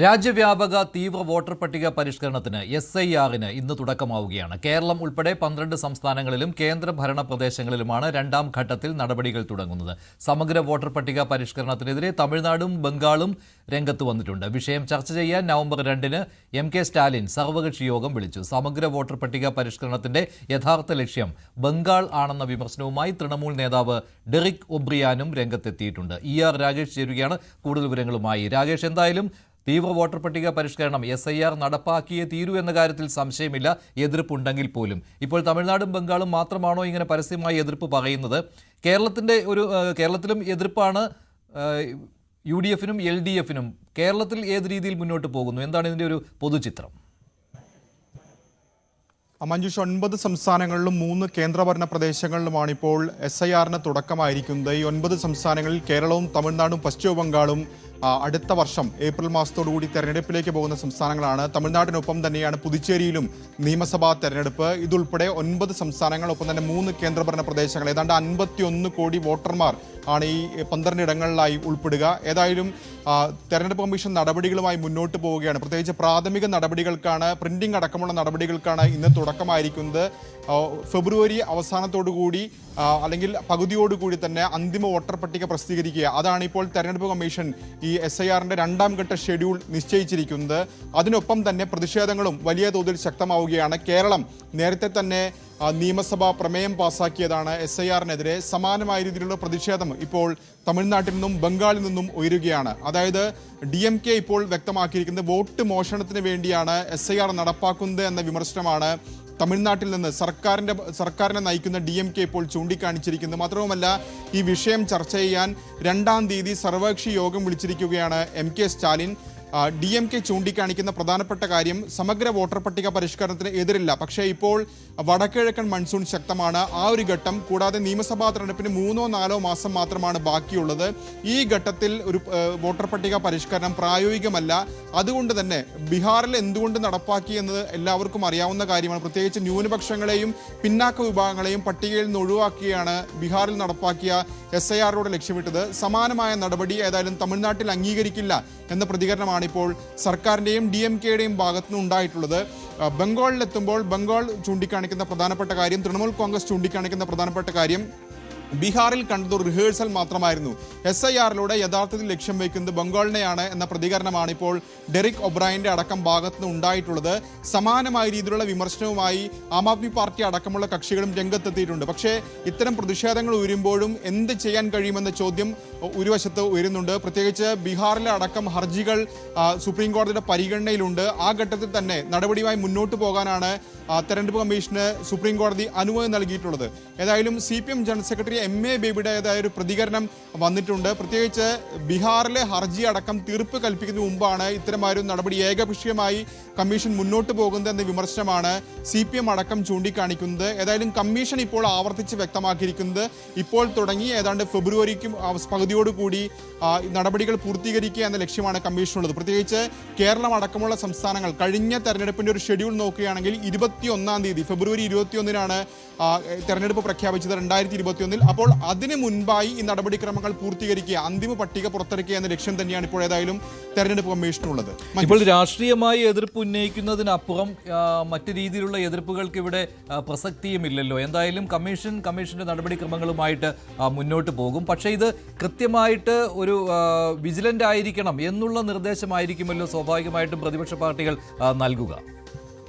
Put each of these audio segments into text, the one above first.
രാജ്യവ്യാപക തീവ്ര വോട്ടർ പട്ടിക പരിഷ്കരണത്തിന് SIR-ന് ഇന്ന് തുടക്കമാവുകയാണ്. കേരളം ഉൾപ്പെടെ 12 സംസ്ഥാനങ്ങളിലും കേന്ദ്രഭരണ പ്രദേശങ്ങളിലുമാണ് രണ്ടാം ഘട്ടത്തിൽ നടപടികൾ തുടങ്ങുന്നത്. സമഗ്ര വോട്ടർ പട്ടിക പരിഷ്കരണത്തിനെതിരെ തമിഴ്നാടും ബംഗാളും രംഗത്ത് വന്നിട്ടുണ്ട്. വിഷയം ചർച്ച ചെയ്യാൻ നവംബർ 2-ന് MK സ്റ്റാലിൻ സർവകക്ഷി യോഗം വിളിച്ചു. സമഗ്ര വോട്ടർ പട്ടിക പരിഷ്കരണത്തിന്റെ യഥാർത്ഥ ലക്ഷ്യം ബംഗാൾ ആണെന്ന വിമർശനവുമായി തൃണമൂൽ നേതാവ് ഡെറിക് ഒബ്രിയാനും രംഗത്തെത്തിയിട്ടുണ്ട്. ER രാകേഷ് ചേരുകയാണ് കൂടുതൽ വിവരങ്ങളുമായി. രാകേഷ്, എന്തായാലും തീവ്ര വോട്ടർ പട്ടിക പരിഷ്കരണം SIR നടപ്പാക്കിയേ തീരൂ എന്ന കാര്യത്തിൽ സംശയമില്ല, എതിർപ്പുണ്ടെങ്കിൽ പോലും. ഇപ്പോൾ തമിഴ്നാടും ബംഗാളും മാത്രമാണോ ഇങ്ങനെ പരസ്യമായി എതിർപ്പ് പറയുന്നത്? കേരളത്തിലും എതിർപ്പാണ് UDF-നും LDF-നും. കേരളത്തിൽ ഏത് രീതിയിൽ മുന്നോട്ട് പോകുന്നു? എന്താണ് ഇതിൻ്റെ ഒരു പൊതുചിത്രം? മഞ്ജുഷ്, 9 സംസ്ഥാനങ്ങളിലും 3 കേന്ദ്രഭരണ പ്രദേശങ്ങളിലുമാണ് ഇപ്പോൾ SIR-ന് തുടക്കമായിരിക്കുന്നത്. ഈ 9 സംസ്ഥാനങ്ങളിൽ കേരളവും തമിഴ്നാടും പശ്ചിമ ബംഗാളും അടുത്ത വർഷം ഏപ്രിൽ മാസത്തോടുകൂടി തെരഞ്ഞെടുപ്പിലേക്ക് പോകുന്ന സംസ്ഥാനങ്ങളാണ്. തമിഴ്നാടിനൊപ്പം തന്നെയാണ് പുതുച്ചേരിയിലും നിയമസഭാ തെരഞ്ഞെടുപ്പ്. ഇതുൾപ്പെടെ 9 സംസ്ഥാനങ്ങളൊപ്പം തന്നെ 3 കേന്ദ്രഭരണ പ്രദേശങ്ങൾ, ഏതാണ്ട് 51 കോടി വോട്ടർമാർ ആണ് ഈ 12 ഇടങ്ങളിലായി ഉൾപ്പെടുക. ഏതായാലും തെരഞ്ഞെടുപ്പ് കമ്മീഷൻ നടപടികളുമായി മുന്നോട്ട് പോവുകയാണ്. പ്രത്യേകിച്ച് പ്രാഥമിക നടപടികൾക്കാണ്, പ്രിന്റിംഗ് അടക്കമുള്ള നടപടികൾക്കാണ് ഇന്ന് തുടക്കമായിരിക്കുന്നത്. ഫെബ്രുവരി അവസാനത്തോടുകൂടി അല്ലെങ്കിൽ പകുതിയോടുകൂടി തന്നെ അന്തിമ വോട്ടർ പട്ടിക പ്രസിദ്ധീകരിക്കുക, അതാണ് ഇപ്പോൾ തെരഞ്ഞെടുപ്പ് കമ്മീഷൻ ഈ SIR-ന്റെ രണ്ടാം ഘട്ട ഷെഡ്യൂൾ നിശ്ചയിച്ചിരിക്കുന്നത്. അതിനൊപ്പം തന്നെ പ്രതിഷേധങ്ങളും വലിയ തോതിൽ ശക്തമാവുകയാണ്. കേരളം നേരത്തെ തന്നെ നിയമസഭാ പ്രമേയം പാസാക്കിയതാണ് SIR-നെതിരെ. സമാനമായ രീതിയിലുള്ള പ്രതിഷേധം ഇപ്പോൾ തമിഴ്നാട്ടിൽ നിന്നും ബംഗാളിൽ നിന്നും ഉയരുകയാണ്. അതായത് DMK ഇപ്പോൾ വ്യക്തമാക്കിയിരിക്കുന്നത് വോട്ട് മോഷണത്തിന് വേണ്ടിയാണ് SIR നടപ്പാക്കുന്നത് എന്ന വിമർശനമാണ് തമിഴ്നാട്ടിൽ നിന്ന് സർക്കാരിനെ നയിക്കുന്ന DMK ഇപ്പോൾ ചൂണ്ടിക്കാണിച്ചിരിക്കുന്നത്. മാത്രവുമല്ല, ഈ വിഷയം ചർച്ച ചെയ്യാൻ 2-ാം തീയതി സർവകക്ഷി യോഗം വിളിച്ചിരിക്കുകയാണ് MK സ്റ്റാലിൻ. DMK ചൂണ്ടിക്കാണിക്കുന്ന പ്രധാനപ്പെട്ട കാര്യം, സമഗ്ര വോട്ടർ പട്ടിക പരിഷ്കരണത്തിന് എതിരില്ല, പക്ഷേ ഇപ്പോൾ വടക്കിഴക്കൻ മൺസൂൺ ശക്തമാണ്. ആ ഒരു ഘട്ടം കൂടാതെ നിയമസഭാ തെരഞ്ഞെടുപ്പിന് 3-4 മാസം മാത്രമാണ് ബാക്കിയുള്ളത്. ഈ ഘട്ടത്തിൽ ഒരു വോട്ടർ പട്ടിക പരിഷ്കരണം പ്രായോഗികമല്ല. അതുകൊണ്ട് തന്നെ ബീഹാറിൽ എന്തുകൊണ്ട് നടപ്പാക്കി എന്നത് എല്ലാവർക്കും അറിയാവുന്ന കാര്യമാണ്. പ്രത്യേകിച്ച് ന്യൂനപക്ഷങ്ങളെയും പിന്നാക്ക വിഭാഗങ്ങളെയും പട്ടികയിൽ നിന്ന് ഒഴിവാക്കിയാണ് ബീഹാറിൽ നടപ്പാക്കിയ SIR-ഓട് ലക്ഷ്യമിട്ടത്. സമാനമായ നടപടി ഏതായാലും തമിഴ്നാട്ടിൽ അംഗീകരിക്കില്ല എന്ന പ്രതികരണമാണ് ഇപ്പോൾ സർക്കാരിൻ്റെയും DMK-യുടെയും ഭാഗത്തുനിന്ന് ഉണ്ടായിട്ടുള്ളത്. ബംഗാളിലെത്തുമ്പോൾ ബംഗാൾ ചൂണ്ടിക്കാണിക്കുന്ന പ്രധാനപ്പെട്ട കാര്യം, തൃണമൂൽ കോൺഗ്രസ് ചൂണ്ടിക്കാണിക്കുന്ന പ്രധാനപ്പെട്ട കാര്യം, ബീഹാറിൽ കണ്ടത് റിഹേഴ്സൽ മാത്രമായിരുന്നു. SIR-ലൂടെ യഥാർത്ഥത്തിൽ ലക്ഷ്യം വയ്ക്കുന്നത് ബംഗാളിനെയാണ് എന്ന പ്രതികരണമാണ് ഇപ്പോൾ ഡെറിക് ഒബ്രായന്റെ അടക്കം ഭാഗത്തുനിന്ന് ഉണ്ടായിട്ടുള്ളത്. സമാനമായ രീതിയിലുള്ള വിമർശനവുമായി ആം ആദ്മി പാർട്ടി അടക്കമുള്ള കക്ഷികളും രംഗത്തെത്തിയിട്ടുണ്ട്. പക്ഷേ ഇത്തരം പ്രതിഷേധങ്ങൾ ഉയരുമ്പോഴും എന്ത് ചെയ്യാൻ കഴിയുമെന്ന ചോദ്യം ഒരു വശത്ത് ഉയരുന്നുണ്ട്. പ്രത്യേകിച്ച് ബീഹാറിലെ അടക്കം ഹർജികൾ സുപ്രീം കോടതിയുടെ പരിഗണനയിലുണ്ട്. ആ ഘട്ടത്തിൽ തന്നെ നടപടിയുമായി മുന്നോട്ട് പോകാനാണ് തെരഞ്ഞെടുപ്പ് കമ്മീഷന് സുപ്രീം കോടതി അനുമതി നൽകിയിട്ടുള്ളത്. ഏതായാലും CPM ജനറൽ സെക്രട്ടറി MA ബേബിയുടേതായ ഒരു പ്രതികരണം വന്നിട്ടുണ്ട്. പ്രത്യേകിച്ച് ബീഹാറിലെ ഹർജി അടക്കം തീർപ്പ് കൽപ്പിക്കുന്നതിന് മുമ്പാണ് ഇത്തരമൊരു നടപടി ഏകപക്ഷീയമായി കമ്മീഷൻ മുന്നോട്ട് പോകുന്നത് എന്ന വിമർശനമാണ് CPM അടക്കം ചൂണ്ടിക്കാണിക്കുന്നത്. ഏതായാലും കമ്മീഷൻ ഇപ്പോൾ ആവർത്തിച്ച് വ്യക്തമാക്കിയിരിക്കുന്നത് ഇപ്പോൾ തുടങ്ങി ഏതാണ്ട് ഫെബ്രുവരിക്കും പകുതിയോടുകൂടി നടപടികൾ പൂർത്തീകരിക്കുക എന്ന ലക്ഷ്യമാണ് കമ്മീഷനുള്ളത്. പ്രത്യേകിച്ച് കേരളം അടക്കമുള്ള സംസ്ഥാനങ്ങൾ കഴിഞ്ഞ തെരഞ്ഞെടുപ്പിൻ്റെ ഒരു ഷെഡ്യൂൾ നോക്കുകയാണെങ്കിൽ 21-ാം തീയതി ഫെബ്രുവരി 21-നാണ് തെരഞ്ഞെടുപ്പ് പ്രഖ്യാപിച്ചത് 2021-ൽ. അപ്പോൾ അതിന് മുൻപായി ഈ നടപടിക്രമങ്ങൾ പൂർത്തീകരിക്കുക, അന്തിമ പട്ടിക പുറത്തിറക്കുക എന്ന ലക്ഷ്യം തന്നെയാണ് ഇപ്പോൾ ഏതായാലും തെരഞ്ഞെടുപ്പ് കമ്മീഷനുള്ളത്. ഇപ്പോൾ രാഷ്ട്രീയമായി എതിർപ്പ് ഉന്നയിക്കുന്നതിനപ്പുറം മറ്റു രീതിയിലുള്ള എതിർപ്പുകൾക്ക് ഇവിടെ പ്രസക്തിയുമില്ലല്ലോ. എന്തായാലും കമ്മീഷന്റെ നടപടിക്രമങ്ങളുമായിട്ട് മുന്നോട്ട് പോകും. പക്ഷേ ഇത് കൃത്യമായിട്ട് ഒരു വിജിലന്റ് ആയിരിക്കണം എന്നുള്ള നിർദ്ദേശമായിരിക്കുമല്ലോ സ്വാഭാവികമായിട്ടും പ്രതിപക്ഷ പാർട്ടികൾ നൽകുക.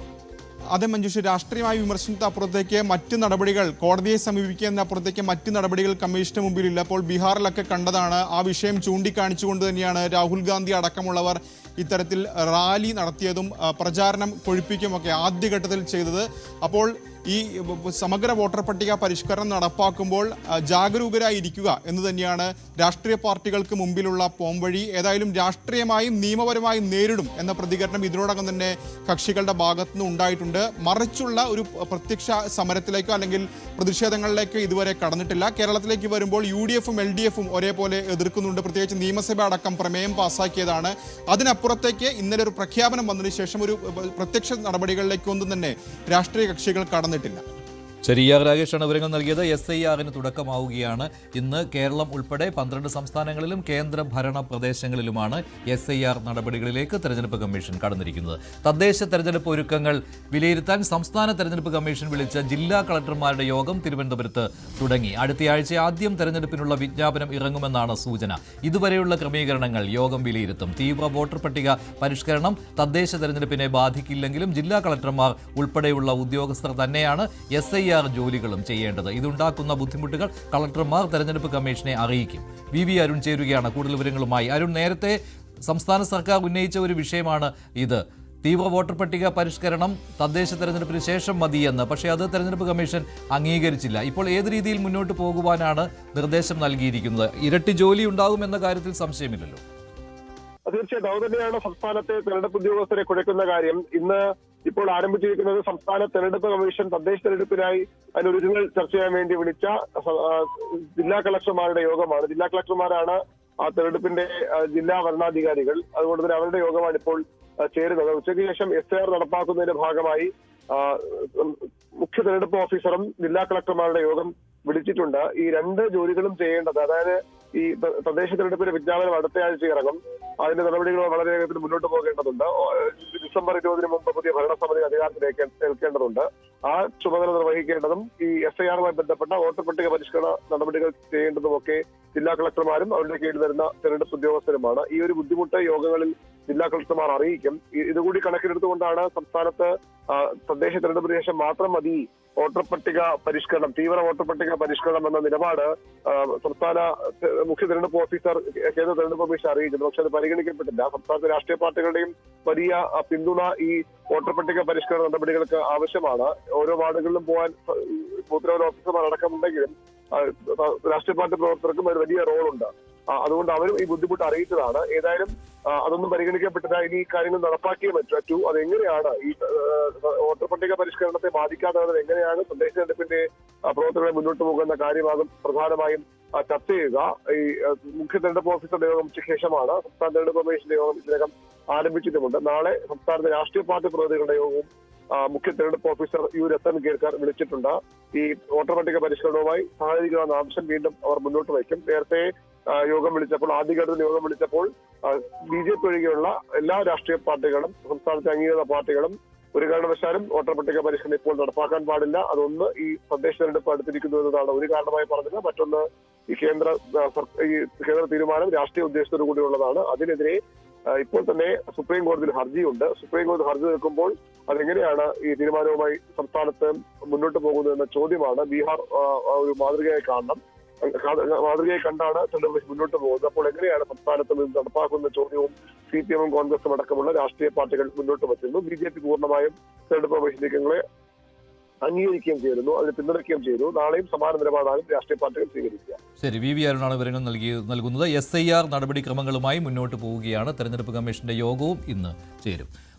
അതെ മഞ്ജുഷ്, രാഷ്ട്രീയമായ വിമർശനത്തിന് അപ്പുറത്തേക്ക് മറ്റ് നടപടികൾ, കോടതിയെ സമീപിക്കുന്നതിനപ്പുറത്തേക്ക് മറ്റ് നടപടികൾ കമ്മീഷന് മുമ്പിലില്ല. അപ്പോൾ ബീഹാറിലൊക്കെ കണ്ടതാണ്. ആ വിഷയം ചൂണ്ടിക്കാണിച്ചുകൊണ്ട് തന്നെയാണ് രാഹുൽ ഗാന്ധി അടക്കമുള്ളവർ ഇത്തരത്തിൽ റാലി നടത്തിയതും പ്രചാരണം കൊഴുപ്പിക്കുമൊക്കെ ആദ്യഘട്ടത്തിൽ ചെയ്തത്. അപ്പോൾ ഈ സമഗ്ര വോട്ടർ പട്ടിക പരിഷ്കരണം നടപ്പാക്കുമ്പോൾ ജാഗരൂകരായിരിക്കുക എന്ന് തന്നെയാണ് രാഷ്ട്രീയ പാർട്ടികൾക്ക് മുമ്പിലുള്ള പോംവഴി. ഏതായാലും രാഷ്ട്രീയമായും നിയമപരമായും നേരിടും എന്ന പ്രതികരണം ഇതിനോടകം തന്നെ കക്ഷികളുടെ ഭാഗത്തുനിന്ന് ഉണ്ടായിട്ടുണ്ട്. മറിച്ചുള്ള ഒരു പ്രത്യക്ഷ സമരത്തിലേക്കോ അല്ലെങ്കിൽ പ്രതിഷേധങ്ങളിലേക്കോ ഇതുവരെ കടന്നിട്ടില്ല. കേരളത്തിലേക്ക് വരുമ്പോൾ UDF-ഉം LDF-ഉം ഒരേപോലെ എതിർക്കുന്നുണ്ട്. പ്രത്യേകിച്ച് നിയമസഭ അടക്കം പ്രമേയം പാസ്സാക്കിയതാണ്. അതിനപ്പുറത്തേക്ക് ഇന്നലെ ഒരു പ്രഖ്യാപനം വന്നതിന് ശേഷം ഒരു പ്രത്യക്ഷ നടപടികളിലേക്കൊന്നും തന്നെ രാഷ്ട്രീയ കക്ഷികൾ കടന്നിട്ടില്ല. ശരി, രാകേഷാണ് വിവരങ്ങൾ നൽകിയത്. SIRന് തുടക്കമാവുകയാണ് ഇന്ന്. കേരളം ഉൾപ്പെടെ 12 സംസ്ഥാനങ്ങളിലും കേന്ദ്രഭരണ പ്രദേശങ്ങളിലുമാണ് SIR നടപടികളിലേക്ക് തെരഞ്ഞെടുപ്പ് കമ്മീഷൻ കടന്നിരിക്കുന്നത്. തദ്ദേശ തെരഞ്ഞെടുപ്പ് ഒരുക്കങ്ങൾ വിലയിരുത്താൻ സംസ്ഥാന തെരഞ്ഞെടുപ്പ് കമ്മീഷൻ വിളിച്ച ജില്ലാ കളക്ടർമാരുടെ യോഗം തിരുവനന്തപുരത്ത് തുടങ്ങി. അടുത്തയാഴ്ച ആദ്യം തെരഞ്ഞെടുപ്പിനുള്ള വിജ്ഞാപനം ഇറങ്ങുമെന്നാണ് സൂചന. ഇതുവരെയുള്ള ക്രമീകരണങ്ങൾ യോഗം വിലയിരുത്തും. തീവ്ര വോട്ടർ പട്ടിക പരിഷ്കരണം തദ്ദേശ തെരഞ്ഞെടുപ്പിനെ ബാധിക്കില്ലെങ്കിലും ജില്ലാ കളക്ടർമാർ ഉൾപ്പെടെയുള്ള ഉദ്യോഗസ്ഥർ തന്നെയാണ് SIR ജോലികളും ചെയ്യേണ്ടത്. ഇതുണ്ടാക്കുന്ന ബുദ്ധിമുട്ടുകൾ കളക്ടർമാർ തെരഞ്ഞെടുപ്പ് കമ്മീഷനെ അറിയിക്കും. VV അരുൺ ചേരുകയാണ് കൂടുതൽ വിവരങ്ങളുമായി. അരുൺ, നേരത്തെ സംസ്ഥാന സർക്കാർ ഉന്നയിച്ച ഒരു വിഷയമാണ് ഇത്. തീവ്ര വോട്ടർ പട്ടിക പരിഷ്കരണം തദ്ദേശ തെരഞ്ഞെടുപ്പിന് ശേഷം മതിയെന്ന്. പക്ഷേ അത് തെരഞ്ഞെടുപ്പ് കമ്മീഷൻ അംഗീകരിച്ചില്ല. ഇപ്പോൾ ഏത് രീതിയിൽ മുന്നോട്ട് പോകുവാനാണ് നിർദ്ദേശം നൽകിയിരിക്കുന്നത്? ഇരട്ടി ജോലി ഉണ്ടാകുമെന്ന കാര്യത്തിൽ സംശയമില്ലല്ലോ. തീർച്ചയായിട്ടും അത് തന്നെയാണ് സംസ്ഥാനത്തെ തെരഞ്ഞെടുപ്പ് ഉദ്യോഗസ്ഥരെ കുഴക്കുന്ന കാര്യം. ഇന്ന് ഇപ്പോൾ ആരംഭിച്ചിരിക്കുന്നത് സംസ്ഥാന തെരഞ്ഞെടുപ്പ് കമ്മീഷൻ തദ്ദേശ തെരഞ്ഞെടുപ്പിനായി അതിനൊരുങ്ങൽ ചർച്ച ചെയ്യാൻ വേണ്ടി വിളിച്ച ജില്ലാ കളക്ടർമാരുടെ യോഗമാണ്. ജില്ലാ കളക്ടർമാരാണ് ആ തെരഞ്ഞെടുപ്പിന്റെ ജില്ലാ ഭരണാധികാരികൾ. അതുകൊണ്ട് തന്നെ അവരുടെ യോഗമാണ് ഇപ്പോൾ ചേരുന്നത്. ഉച്ചയ്ക്ക് ശേഷം SIR നടപ്പാക്കുന്നതിന്റെ ഭാഗമായി മുഖ്യ തെരഞ്ഞെടുപ്പ് ഓഫീസറും ജില്ലാ കളക്ടർമാരുടെ യോഗം വിളിച്ചിട്ടുണ്ട്. ഈ രണ്ട് ജോലികളും ചെയ്യേണ്ടത്, അതായത് ഈ തദ്ദേശ തെരഞ്ഞെടുപ്പിന്റെ വിജ്ഞാപനം അടുത്ത ആഴ്ച ഇറങ്ങും. അതിന്റെ നടപടികൾ വളരെ വേഗത്തിൽ മുന്നോട്ട് പോകേണ്ടതുണ്ട്. ഡിസംബർ 20 മുമ്പ് പുതിയ ഭരണസമിതി അധികാരത്തിലേക്ക് ഏൽക്കേണ്ടതുണ്ട്. ആ ചുമതല നിർവഹിക്കേണ്ടതും ഈ SIRമായി ബന്ധപ്പെട്ട വോട്ടർ പട്ടിക പരിഷ്കരണ നടപടികൾ ചെയ്യേണ്ടതുമൊക്കെ ജില്ലാ കളക്ടർമാരും അവരുടെ കീഴിൽ വരുന്ന തെരഞ്ഞെടുപ്പ് ഉദ്യോഗസ്ഥരുമാണ്. ഈ ഒരു ബുദ്ധിമുട്ട് യോഗങ്ങളിൽ ജില്ലാ കളക്ടർമാർ അറിയിക്കും. ഇതുകൂടി കണക്കിലെടുത്തുകൊണ്ടാണ് സംസ്ഥാനത്ത് തദ്ദേശ തെരഞ്ഞെടുപ്പിന് ശേഷം മാത്രം മതി വോട്ടർ പട്ടിക പരിഷ്കരണം, തീവ്ര വോട്ടർ പട്ടിക പരിഷ്കരണം എന്ന നിലപാട് സംസ്ഥാന മുഖ്യ തെരഞ്ഞെടുപ്പ് ഓഫീസർ കേന്ദ്ര തെരഞ്ഞെടുപ്പ് കമ്മീഷൻ അറിയിച്ചത്. പക്ഷെ അത് പരിഗണിക്കപ്പെട്ടില്ല. സംസ്ഥാനത്തെ രാഷ്ട്രീയ പാർട്ടികളുടെയും വലിയ പിന്തുണ ഈ വോട്ടർ പട്ടിക പരിഷ്കരണ നടപടികൾക്ക് ആവശ്യമാണ്. ഓരോ വാർഡുകളിലും പോകാൻ ബൂത്ത് ലെവൽ ഓഫീസർമാർ അടക്കമുണ്ടെങ്കിലും രാഷ്ട്രീയ പാർട്ടി പ്രവർത്തകർക്കും ഒരു വലിയ റോളുണ്ട്. അതുകൊണ്ട് അവരും ഈ ബുദ്ധിമുട്ട് അറിയിച്ചതാണ്. ഏതായാലും അതൊന്നും പരിഗണിക്കപ്പെട്ടില്ല. ഇനി ഈ കാര്യങ്ങൾ നടപ്പാക്കിയേ പറ്റൂ. അതെങ്ങനെയാണ് ഈ വോട്ടർ പട്ടിക പരിഷ്കരണത്തെ ബാധിക്കാതെ എങ്ങനെയാണ് തദ്ദേശ തെരഞ്ഞെടുപ്പിന്റെ പ്രവർത്തനങ്ങളെ മുന്നോട്ട് പോകുന്ന കാര്യമാകും പ്രധാനമായും ചർച്ച ചെയ്യുക. ഈ മുഖ്യ തെരഞ്ഞെടുപ്പ് ഓഫീസറുടെ യോഗം ഉച്ചയ്ക്ക് ശേഷമാണ്. സംസ്ഥാന തെരഞ്ഞെടുപ്പ് കമ്മീഷന്റെ യോഗം ഇതിനകം ആരംഭിച്ചിട്ടുമുണ്ട്. നാളെ സംസ്ഥാനത്തെ രാഷ്ട്രീയ പാർട്ടി പ്രതിനിധികളുടെ യോഗവും മുഖ്യ തെരഞ്ഞെടുപ്പ് ഓഫീസർ U. രത്തൻ കേൽക്കർ വിളിച്ചിട്ടുണ്ട്. ഈ വോട്ടർ പട്ടിക പരിഷ്കരണവുമായി സഹകരിക്കണമെന്ന ആവശ്യം വീണ്ടും അവർ മുന്നോട്ട് വയ്ക്കും. നേരത്തെ യോഗം വിളിച്ചപ്പോൾ, ആദ്യഘട്ടത്തിൽ യോഗം വിളിച്ചപ്പോൾ BJP ഒഴികെയുള്ള എല്ലാ രാഷ്ട്രീയ പാർട്ടികളും സംസ്ഥാനത്തെ അംഗീകൃത പാർട്ടികളും ഒരു കാരണവശാലും വോട്ടർ പട്ടിക പരിഷ്കരണം ഇപ്പോൾ നടപ്പാക്കാൻ പാടില്ല. അതൊന്ന് ഈ തദ്ദേശ തെരഞ്ഞെടുപ്പ് അടുത്തിരിക്കുന്നു എന്നതാണ് ഒരു കാരണമായി പറഞ്ഞത്. മറ്റൊന്ന് ഈ കേന്ദ്ര തീരുമാനം രാഷ്ട്രീയ ഉദ്ദേശത്തോടു കൂടിയുള്ളതാണ്. അതിനെതിരെ ഇപ്പോൾ തന്നെ സുപ്രീം കോടതിയിൽ ഹർജിയുണ്ട്. സുപ്രീം കോടതി ഹർജി നിൽക്കുമ്പോൾ അതെങ്ങനെയാണ് ഈ തീരുമാനവുമായി സംസ്ഥാനത്ത് മുന്നോട്ട് പോകുന്നത് എന്ന ചോദ്യമാണ്. ബീഹാർ ഒരു മാതൃകയായി കണ്ടാണ് തെരഞ്ഞെടുപ്പ് മുന്നോട്ട് പോകുന്നത്. അപ്പോൾ എങ്ങനെയാണ് സംസ്ഥാനത്ത് ഇത് നടപ്പാക്കുന്ന ചോദ്യവും CPM ഉം കോൺഗ്രസും അടക്കമുള്ള രാഷ്ട്രീയ പാർട്ടികൾ മുന്നോട്ട് വച്ചിരുന്നു. BJP പൂർണ്ണമായും തെരഞ്ഞെടുപ്പ് കമ്മീഷൻ നീക്കങ്ങളെ അംഗീകരിക്കുകയും ചെയ്തിരുന്നു, അതിന് പിന്തുണയ്ക്കുകയും ചെയ്തു. നാളെയും സമാന നിലപാടാണ് രാഷ്ട്രീയ പാർട്ടികൾ സ്വീകരിക്കുക. ശരി, VV അരുണാണ് വിവരങ്ങൾ നൽകുന്നത്. SIR നടപടിക്രമങ്ങളുമായി മുന്നോട്ട് പോവുകയാണ്. തെരഞ്ഞെടുപ്പ് കമ്മീഷന്റെ യോഗവും ഇന്ന് ചേരും.